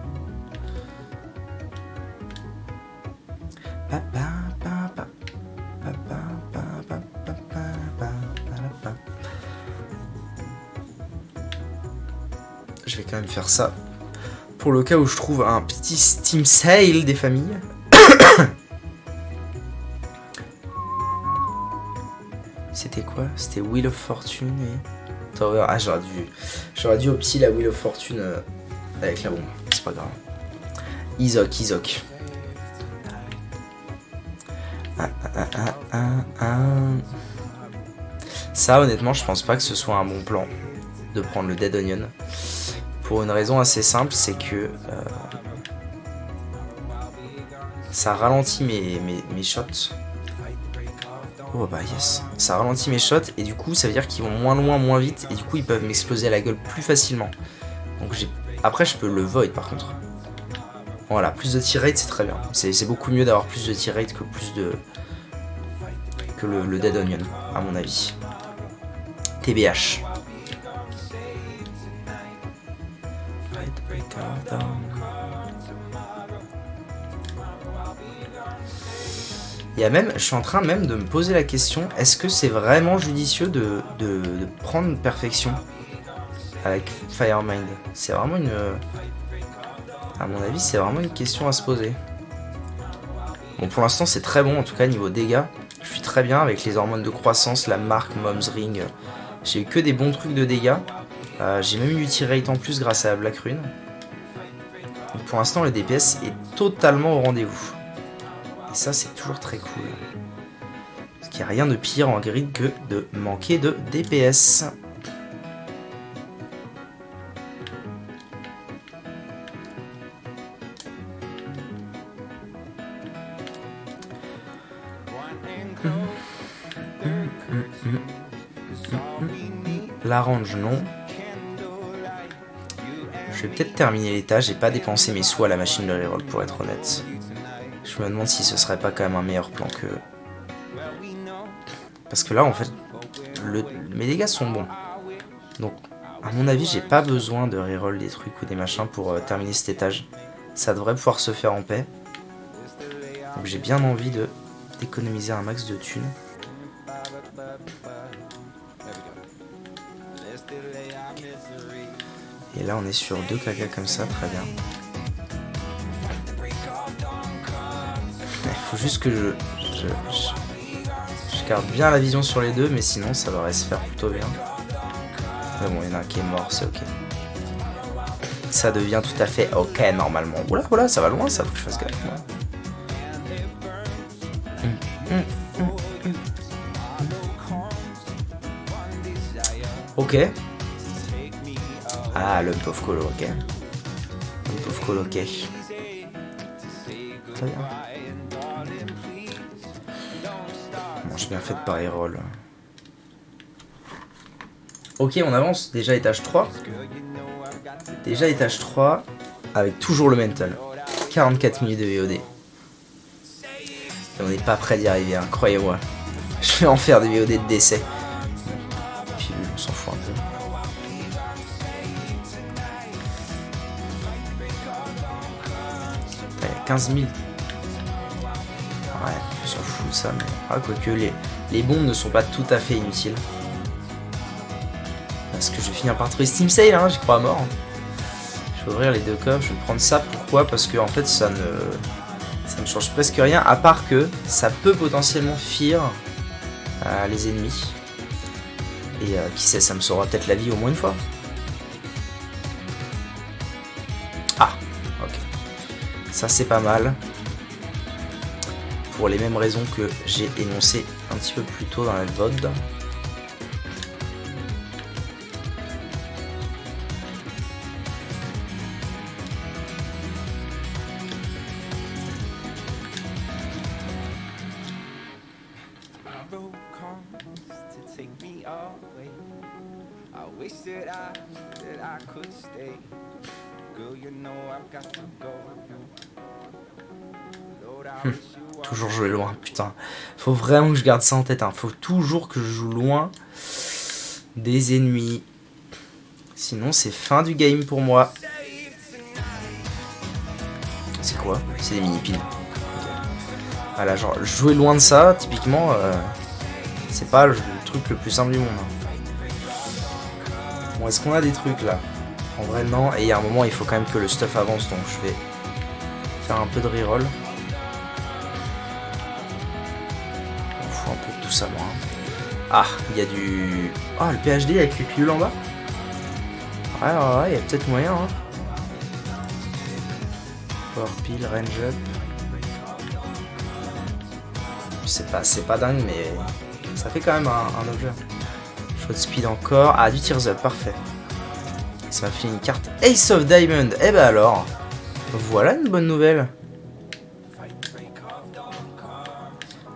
Je vais quand même faire ça pour le cas où je trouve un petit Steam Sale des familles. C'était quoi? C'était Wheel of Fortune et Tower. Ah, j'aurais dû opti la Wheel of Fortune avec la bombe. C'est pas grave. Izok. Ça, honnêtement, je pense pas que ce soit un bon plan de prendre le Dead Onion. Pour une raison assez simple, c'est que ça ralentit mes shots. Oh bah yes, ça ralentit mes shots et du coup ça veut dire qu'ils vont moins loin, moins vite et du coup ils peuvent m'exploser à la gueule plus facilement. Donc après je peux le void par contre. Voilà, plus de tear rate c'est très bien. C'est beaucoup mieux d'avoir plus de tear rate que le Dead Onion à mon avis. TBH. Il y a même, je suis en train même de me poser la question, est-ce que c'est vraiment judicieux de prendre perfection avec Firemind? C'est vraiment une... À mon avis, c'est vraiment une question à se poser. Bon, pour l'instant, c'est très bon, en tout cas, niveau dégâts. Je suis très bien avec les hormones de croissance, la marque, Mom's Ring. J'ai eu que des bons trucs de dégâts. J'ai même eu du tear rate en plus grâce à la Black Rune. Donc pour l'instant, le DPS est totalement au rendez-vous. Et ça, c'est toujours très cool. Parce qu'il n'y a rien de pire en grid que de manquer de DPS. L'arrange, non. Je vais peut-être terminer l'étage et pas dépenser mes sous à la machine de reroll pour être honnête. Je me demande si ce serait pas quand même un meilleur plan que... Parce que là en fait, mes dégâts sont bons. Donc à mon avis j'ai pas besoin de reroll des trucs ou des machins pour terminer cet étage. Ça devrait pouvoir se faire en paix. Donc j'ai bien envie d'économiser un max de thunes. Et là on est sur 2 caca comme ça, très bien. Il faut juste que je garde bien la vision sur les deux, mais sinon ça devrait se faire plutôt bien. Mais bon, il y en a un qui est mort, c'est ok. Ça devient tout à fait ok normalement. Oula, oula, ça va loin, ça, faut que je fasse gaffe. Ok. Ah, Lump of Coal, ok. Lump of Coal, ok. Très bien. Bon, j'ai bien fait de pas reroll. Ok, on avance. Déjà étage 3. Déjà étage 3. Avec toujours le mental. 44 minutes de VOD. Et on n'est pas près d'y arriver, hein, croyez-moi. Je vais en faire des VOD de décès. Puis on s'en fout un peu. Il y a 15 000. Ouais, on s'en fout de ça, mais... Ah, quoique les bombes ne sont pas tout à fait inutiles. Parce que je vais finir par trouver Steam Sale, hein, j'y crois à mort. Je vais ouvrir les 2 coffres, je vais prendre ça, pourquoi? Parce que en fait ça ne change presque rien, à part que ça peut potentiellement fear les ennemis. Et qui sait, ça me sauvera peut-être la vie au moins une fois. Ah, ok. Ça c'est pas mal. pour les mêmes raisons que j'ai énoncées un petit peu plus tôt dans la VOD. Toujours jouer loin, putain. Faut vraiment que je garde ça en tête, hein. Faut toujours que je joue loin des ennemis. Sinon, c'est fin du game pour moi. C'est quoi? C'est des mini-pins. Voilà, genre, jouer loin de ça, typiquement, c'est pas le truc le plus simple du monde. Bon, est-ce qu'on a des trucs là? En vrai, non. Et il y a un moment, il faut quand même que le stuff avance, donc je vais faire un peu de reroll. Un peu de tout ça, moi. Ah, il y a du... Ah, le PhD avec les pilules en bas. Ouais, il y a peut-être moyen, hein. Power Pill, Range Up. C'est pas dingue, mais ça fait quand même un objet. Shot Speed encore. Ah, du Tears Up, parfait. Ça m'a fait une carte Ace of Diamond. Eh ben alors, voilà une bonne nouvelle.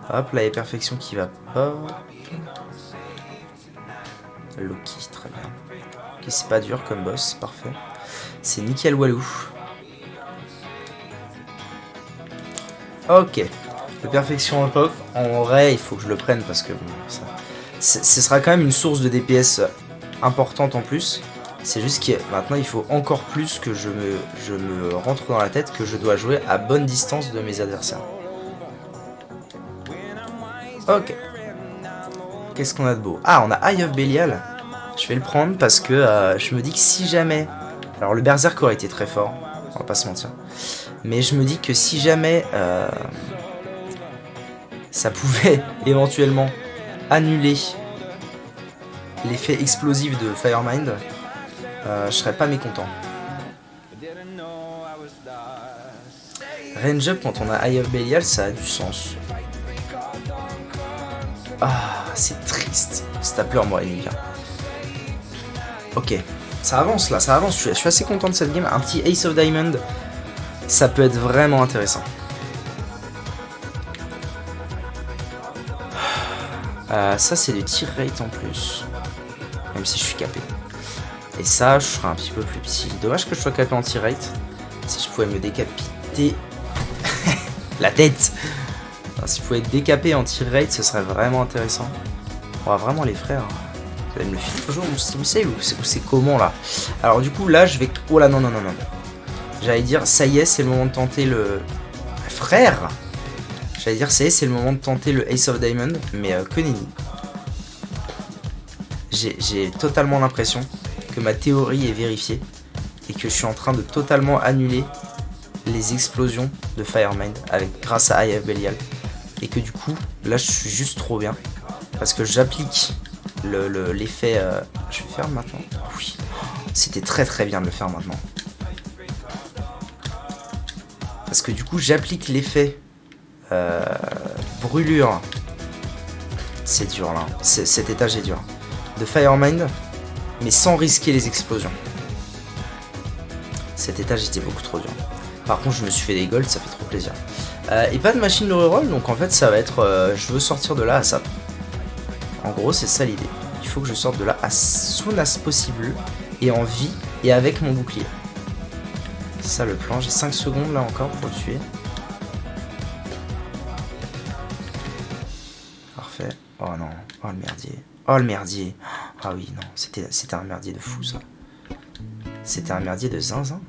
Hop, là, il y a Perfection qui va pas. Loki, très bien. Ok, c'est pas dur comme boss, c'est parfait. C'est nickel Walou. Ok. Le Perfection en pop, en vrai, il faut que je le prenne parce que bon, ce sera quand même une source de DPS importante en plus. C'est juste que maintenant, il faut encore plus que je me rentre dans la tête que je dois jouer à bonne distance de mes adversaires. Ok. Qu'est-ce qu'on a de beau? Ah, on a Eye of Belial. Je vais le prendre parce que je me dis que si jamais... Alors, le Berserk aurait été très fort, on va pas se mentir. Mais je me dis que si jamais ça pouvait éventuellement annuler l'effet explosif de Firemind, je serais pas mécontent. Range Up quand on a Eye of Belial, ça a du sens. Ah, c'est triste. C'est à pleurer moi, Nika. Ok, ça avance là, ça avance. Je suis assez content de cette game. Un petit Ace of Diamond, ça peut être vraiment intéressant. Ça, c'est du tir rate en plus. Même si je suis capé. Et ça, je serai un petit peu plus petit. Dommage que je sois capé en tir rate. Si je pouvais me décapiter la tête. Alors, si je pouvais être décapé en tir rate, ce serait vraiment intéressant. On va vraiment les frères. Vous allez me le filer toujours mon Steam Save ou c'est comment là? Alors du coup là je vais... Oh là non. J'allais dire ça y est c'est le moment de tenter le... Frère. J'allais dire ça y est c'est le moment de tenter le Ace of Diamond. Mais que nenni. J'ai totalement l'impression que ma théorie est vérifiée. Et que je suis en train de totalement annuler les explosions de Firemind grâce à Eye of Belial. Et que du coup là je suis juste trop bien. Parce que j'applique l'effet... Je vais le faire maintenant. Oui. C'était très bien de le faire maintenant. Parce que du coup, j'applique l'effet brûlure. C'est dur là. Cet étage est dur. De Firemind, mais sans risquer les explosions. Cet étage était beaucoup trop dur. Par contre, je me suis fait des golds, ça fait trop plaisir. Et pas de machine de reroll, donc en fait, ça va être... je veux sortir de là à ça. En gros, c'est ça l'idée. Il faut que je sorte de là as soon as possible, et en vie, et avec mon bouclier. C'est ça le plan. J'ai 5 secondes là encore pour le tuer. Parfait. Oh non. Oh le merdier. Oh le merdier. Ah oui, non. C'était un merdier de fou ça. C'était un merdier de zinzin.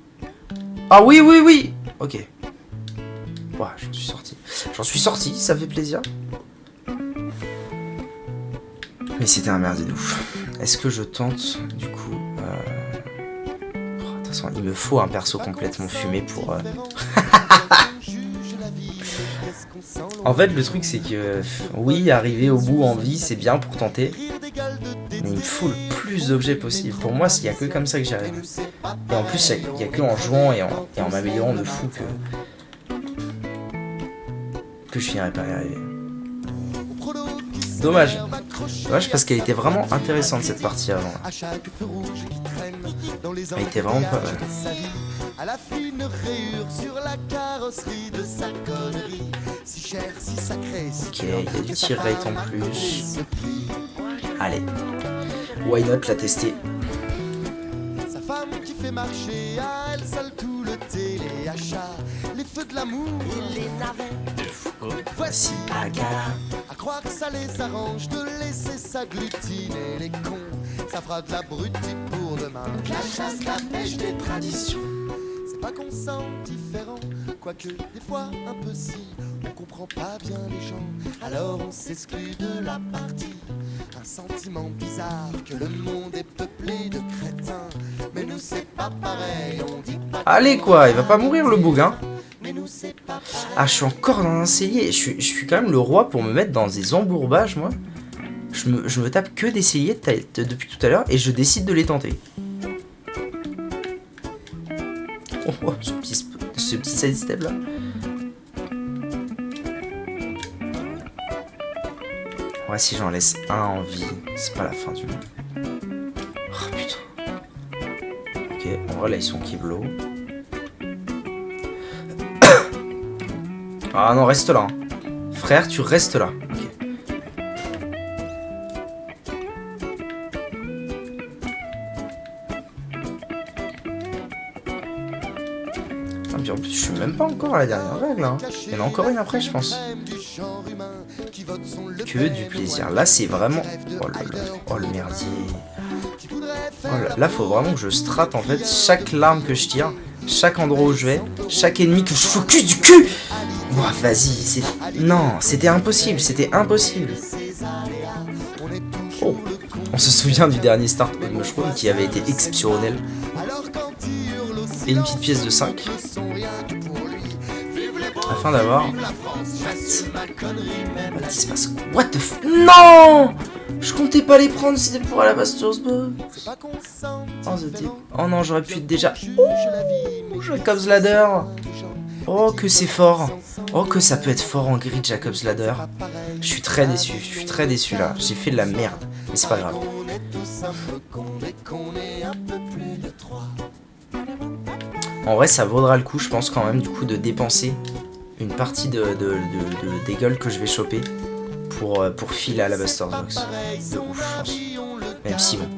Ah oui. Ok. Ouais, j'en suis sorti. J'en suis sorti, ça fait plaisir. Mais c'était un merdier de ouf. Est-ce que je tente du coup de toute façon, il me faut un perso complètement fumé pour... En fait, le truc c'est que... Oui, arriver au bout en vie, c'est bien pour tenter. Mais il me faut le plus d'objets possible. Pour moi, il n'y a que comme ça que j'y arrive. Et en plus, il n'y a que en jouant et en m'améliorant de fou que que je finirai par y arriver. Dommage. Dommage parce qu'elle était vraiment intéressante cette partie avant. Elle était vraiment pas mal. À la fine rayure sur la carrosserie de sa connerie. Si cher, si sacré, si ok, il y a du tir rate en plus. Allez. Why not la tester. Sa femme qui fait marcher à elle seule tout le téléachat. Les feux de l'amour et les navets. Voici bagarre. À croire que ça les arrange de laisser s'agglutiner les cons. Ça fera de la brutie pour demain. La chasse, la pêche des traditions. C'est pas qu'on sent différent, quoique des fois un peu si. On comprend pas bien les gens, alors on s'exclut de la partie. Un sentiment bizarre que le monde est peuplé de crétins. Mais nous c'est pas pareil, on dit pas. Allez quoi, il va pas mourir le boug hein. Mais nous c'est pas pareil. Ah, je suis encore dans un cellier. Je suis quand même le roi pour me mettre dans des embourbages, moi. Je me tape que des celliers depuis tout à l'heure et je décide de les tenter. Oh, ce petit sidestep là. Ouais, si j'en laisse un en vie, c'est pas la fin du monde. Oh putain. Ok, en vrai là ils sont kiblo. Ah non, reste là. Hein. Frère, tu restes là. Ok. Ah, puis en plus, je suis même pas encore à la dernière règle. Hein. Il y en a encore une après, je pense. Que du plaisir. Là, c'est vraiment... Oh, oh le merdier. Oh, là, faut vraiment que je strate, en fait, chaque larme que je tire, chaque endroit où je vais, chaque ennemi que je focus du cul. Oh, vas-y, non, c'était impossible, c'était impossible. Oh, on se souvient du dernier start de Mushroom qui avait été exceptionnel. Et une petite pièce de 5. Afin d'avoir... What the f... Non, je comptais pas les prendre, c'était pour Alabaster's Box. Oh non, j'aurais pu être déjà... Oh, Jacob's Ladder. Oh, que c'est fort. Oh, que ça peut être fort en grid, Jacob's Ladder. Je suis très déçu là. J'ai fait de la merde. Mais c'est pas grave. En vrai, ça vaudra le coup, je pense quand même, du coup, de dépenser une partie des gueules que je vais choper pour filer à Alabaster's Box. De ouf, je pense. Même si, bon.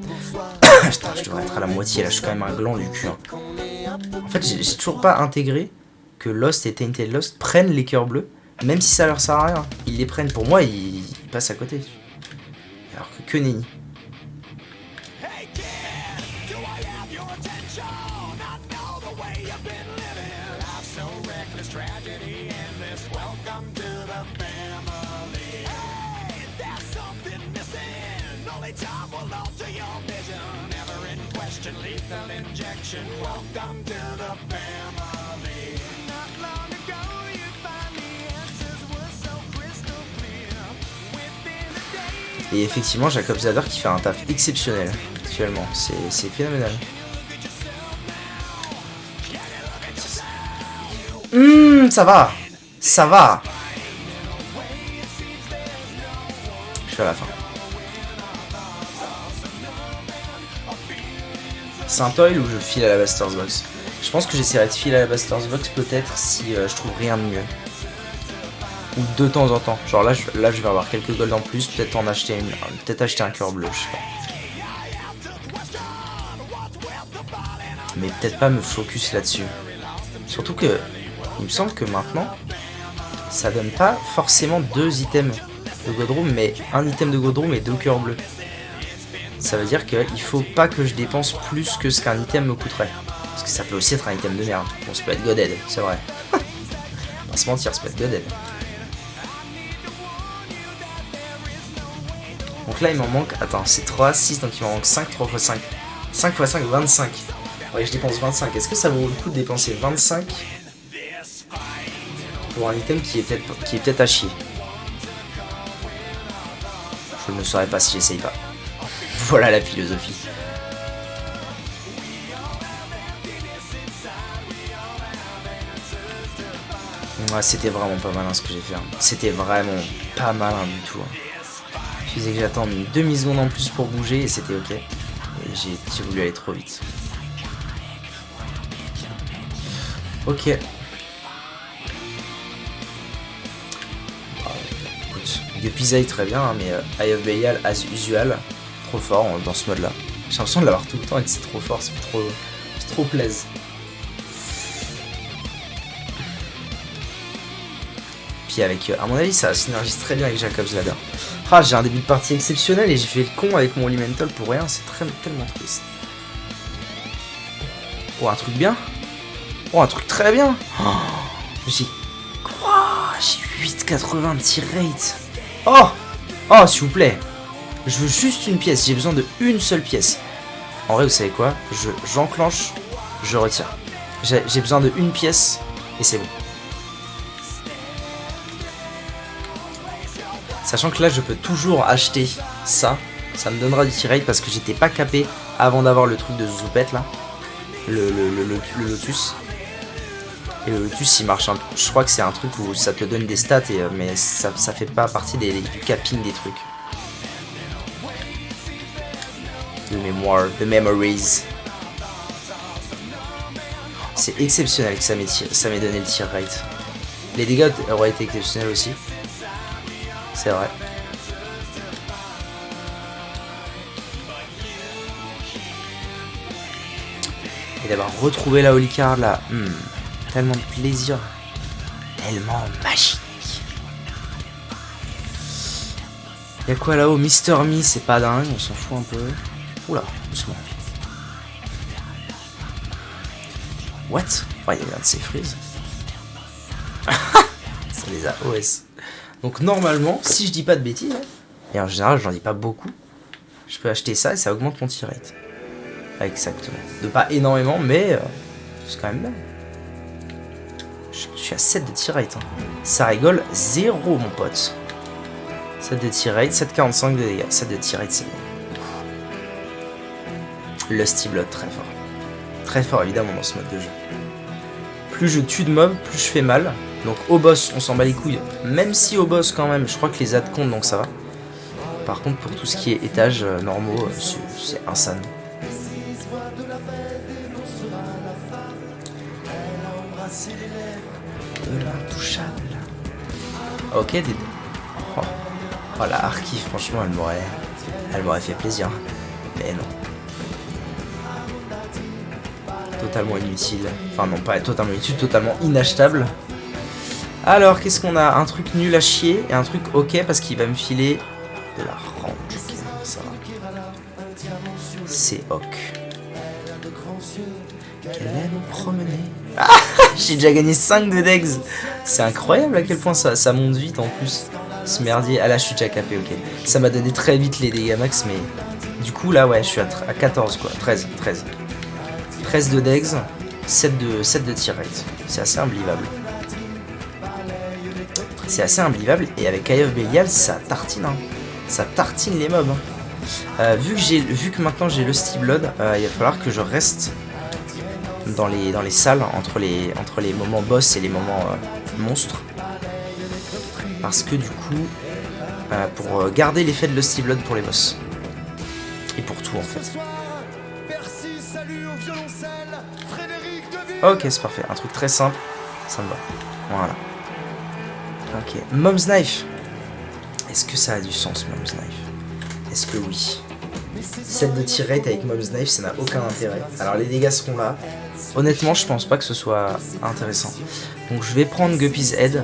Putain, je devrais être à la moitié là, je suis quand même un gland du cul. Hein. En fait, j'ai toujours pas intégré que Lost et Tainted Lost prennent les cœurs bleus, même si ça leur sert à rien. Ils les prennent pour moi, ils passent à côté. Alors que nenni. Et effectivement, Jacob's Ladder qui fait un taf exceptionnel actuellement, c'est phénoménal. Ça va. Je suis à la fin. Saint-Oil ou je file à Alabaster's Box? Je pense que j'essaierai de filer à Alabaster's Box peut-être si je trouve rien de mieux. Ou de temps en temps. Genre là je vais avoir quelques golds en plus, peut-être en acheter une. Peut-être acheter un cœur bleu, je sais pas. Mais peut-être pas me focus là-dessus. Surtout que il me semble que maintenant ça donne pas forcément 2 items de Godroom, mais un item de Godroom et 2 cœurs bleus. Ça veut dire qu'il faut pas que je dépense plus que ce qu'un item me coûterait. Parce que ça peut aussi être un item de merde. Bon, ça peut être Godhead, c'est vrai. On va se mentir, ça peut être Godhead. Donc là il m'en manque, attends, c'est 3, 6, donc il m'en manque 5, 3 x 5. 5 x 5, 25. Ouais, je dépense 25. Est-ce que ça vaut le coup de dépenser 25 pour un item qui est peut-être à chier? Je ne saurais pas si j'essaye pas. Voilà la philosophie. Ouais, c'était vraiment pas malin ce que j'ai fait. Hein. C'était vraiment pas malin du tout. Hein. Je disais que j'attends une demi-seconde en plus pour bouger et c'était ok. Et j'ai voulu aller trop vite. Ok. Écoute, Guppy's très bien, hein, mais Eye of Belial as usual, trop fort dans ce mode là. J'ai l'impression de l'avoir tout le temps et que c'est trop fort, c'est trop plaise. Puis avec, à mon avis, ça synergise très bien avec Jacob's Ladder. Ah, j'ai un début de partie exceptionnel et j'ai fait le con avec mon Elemental pour rien, c'est tellement triste. Oh, un truc bien. Oh, un truc très bien. Oh, j'ai 8,80 de tir rate. Oh, s'il vous plaît. Je veux juste une pièce, j'ai besoin de une seule pièce. En vrai, vous savez quoi? J'enclenche, je retire. J'ai besoin de une pièce et c'est bon. Sachant que là, je peux toujours acheter ça. Ça me donnera du tir rate parce que j'étais pas capé avant d'avoir le truc de Zoupette là. Le Lotus. Et le Lotus, il marche un peu. Je crois que c'est un truc où ça te donne des stats, mais ça fait pas partie du capping des trucs. De mémoire, de memories. C'est exceptionnel que ça m'ait donné le tir rate. Les dégâts auraient été exceptionnels aussi. C'est vrai. Et d'avoir retrouvé la Holy Card là. Tellement de plaisir. Tellement magique. Y'a quoi là-haut? Mister Me, c'est pas dingue, on s'en fout un peu. Oula, doucement. What? Oh, il y a un de ces frises. Ça les a OS. Donc normalement, si je dis pas de bêtises, et en général j'en dis pas beaucoup, je peux acheter ça et ça augmente mon tir rate. Exactement. De pas énormément, mais c'est quand même bien. Je suis à 7 de tir rate. Hein. Ça rigole 0 mon pote. 7 de tir rate, 7,45 de dégâts. 7 de tir rate, c'est bien. Lusty Blood, très fort. Très fort évidemment dans ce mode de jeu. Plus je tue de mobs, plus je fais mal. Donc au boss, on s'en bat les couilles. Même si au boss quand même, je crois que les adds comptent donc ça va. Par contre pour tout ce qui est étages normaux, c'est insane. De l'intouchable. Ok, oh la Arki, franchement elle m'aurait fait plaisir. Mais non. Totalement inutile. Enfin non, pas totalement inutile, totalement inachetable. Alors, qu'est-ce qu'on a? Un truc nul à chier et un truc ok parce qu'il va me filer de la range. Okay, ça va. C'est ok. Qu'elle aime promener. Ah, j'ai déjà gagné 5 de Dex. C'est incroyable à quel point ça monte vite en plus. Ce merdier. Ah là, je suis déjà capé, ok. Ça m'a donné très vite les dégâts max, mais du coup, là, ouais, je suis à 14 quoi. 13 de Dex, 7 de tir rate. C'est assez imbelievable. C'est assez imbelievable et avec Eye of Belial ça tartine, hein. Ça tartine les mobs. Hein. Vu que maintenant j'ai le Lusty Blood, il va falloir que je reste dans les salles entre les moments boss et les moments monstres. Parce que du coup, pour garder l'effet de Lusty Blood pour les boss. Et pour tout en fait. Ok, c'est parfait. Un truc très simple, ça me va. Voilà. Ok, Mom's Knife. Est-ce que ça a du sens, Mom's Knife? Est-ce que oui? 7 de tir rate avec Mom's Knife, ça n'a aucun intérêt. Alors les dégâts seront là. Honnêtement, je pense pas que ce soit intéressant. Donc je vais prendre Guppy's Head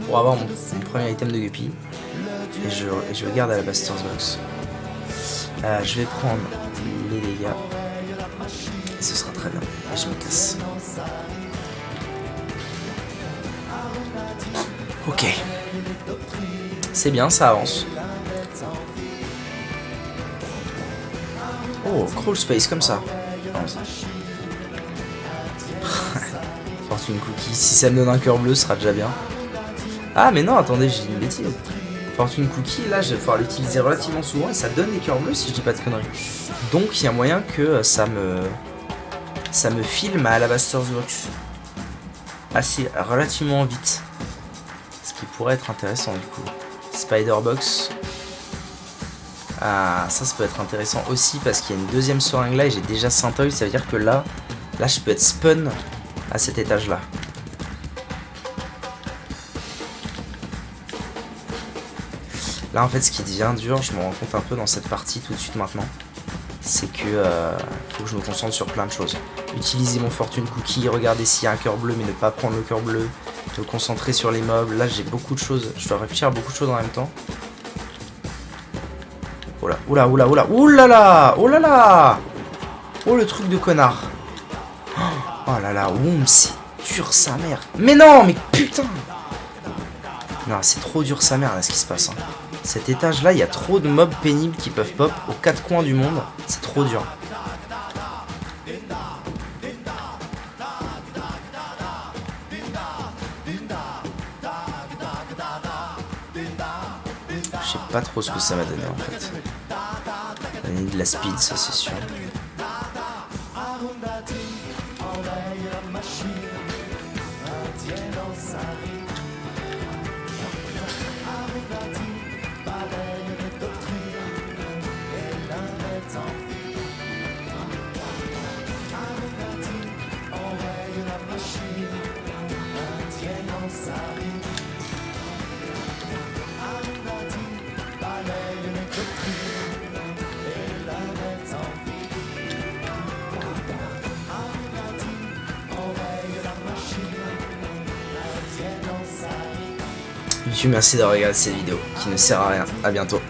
pour avoir mon premier item de Guppy. Et je le garde à la Baster's Box. Je vais prendre les dégâts. Et ce sera très bien. Et je me casse. Ok. C'est bien, ça avance. Oh, crawl space comme ça. Fortune cookie. Si ça me donne un cœur bleu, ce sera déjà bien. Ah, mais non, attendez, j'ai dit une bêtise. Fortune cookie, là, je vais pouvoir l'utiliser relativement souvent et ça donne des cœurs bleus si je dis pas de conneries. Donc, il y a moyen que ça me file ma Alabaster's Box. assez relativement vite. Ce qui pourrait être intéressant du coup. Spider-Box. Ah, ça peut être intéressant aussi parce qu'il y a une deuxième seringue là et j'ai déjà Saint-Oeil. Ça veut dire que là je peux être spawn à cet étage là. Là en fait ce qui devient dur, je me rends compte un peu dans cette partie tout de suite maintenant, c'est que faut que je me concentre sur plein de choses. Utiliser mon fortune cookie, regarder s'il y a un cœur bleu mais ne pas prendre le cœur bleu, te concentrer sur les mobs. Là j'ai beaucoup de choses, je dois réfléchir à beaucoup de choses en même temps. Oh là, oula, oula, oula, oulala, oh là là, oh le truc de connard. Oh là là, c'est dur sa mère. Mais non, mais putain. Non, c'est trop dur sa mère là ce qui se passe. Hein. Cet étage là, il y a trop de mobs pénibles qui peuvent pop aux quatre coins du monde. C'est trop dur. Je sais pas trop ce que ça m'a donné en fait. Ça m'a donné de la speed, ça c'est sûr. YouTube, merci d'avoir regardé cette vidéo qui ne sert à rien. À bientôt.